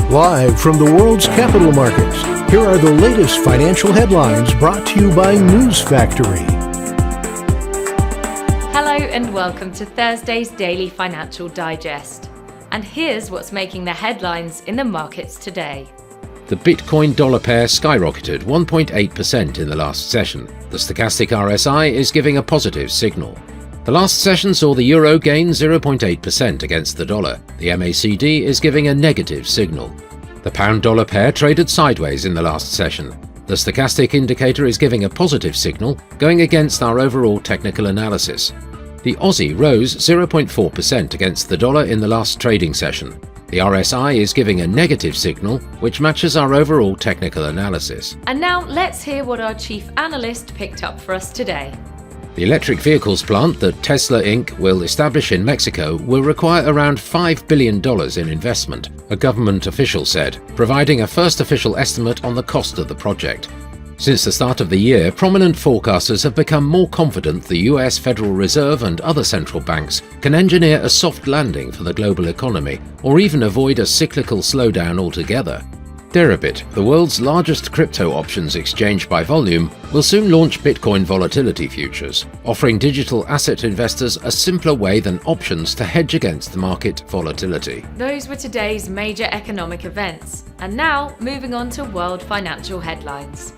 Live from the world's capital markets, here are the latest financial headlines brought to you by News Factory. Hello and welcome to Thursday's Daily Financial Digest. And here's what's making the headlines in the markets today. The Bitcoin dollar pair skyrocketed 1.8% in the last session. The stochastic RSI is giving a positive signal. The last session saw the euro gain 0.8% against the dollar. The MACD is giving a negative signal. The pound-dollar pair traded sideways in the last session. The stochastic indicator is giving a positive signal, going against our overall technical analysis. The Aussie rose 0.4% against the dollar in the last trading session. The RSI is giving a negative signal, which matches our overall technical analysis. And now let's hear what our chief analyst picked up for us today. The electric vehicles plant that Tesla Inc. will establish in Mexico will require around $5 billion in investment, a government official said, providing a first official estimate on the cost of the project. Since the start of the year, prominent forecasters have become more confident the US Federal Reserve and other central banks can engineer a soft landing for the global economy, or even avoid a cyclical slowdown altogether. Deribit, the world's largest crypto options exchange by volume, will soon launch Bitcoin volatility futures, offering digital asset investors a simpler way than options to hedge against market volatility. Those were today's major economic events. And now, moving on to world financial headlines.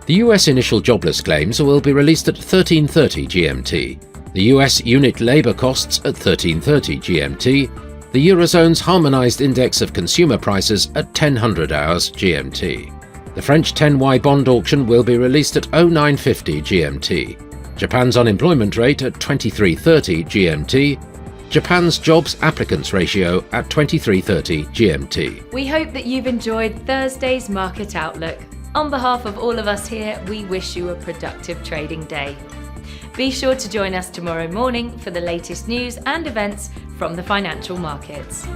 The US initial jobless claims will be released at 13:30 GMT. The US unit labour costs at 13:30 GMT. The Eurozone's harmonised index of consumer prices at 10:00 hours GMT. The French 10Y bond auction will be released at 09:50 GMT. Japan's unemployment rate at 23:30 GMT. Japan's jobs applicants ratio at 23:30 GMT. We hope that you've enjoyed Thursday's Market Outlook. On behalf of all of us here, we wish you a productive trading day. Be sure to join us tomorrow morning for the latest news and events from the financial markets.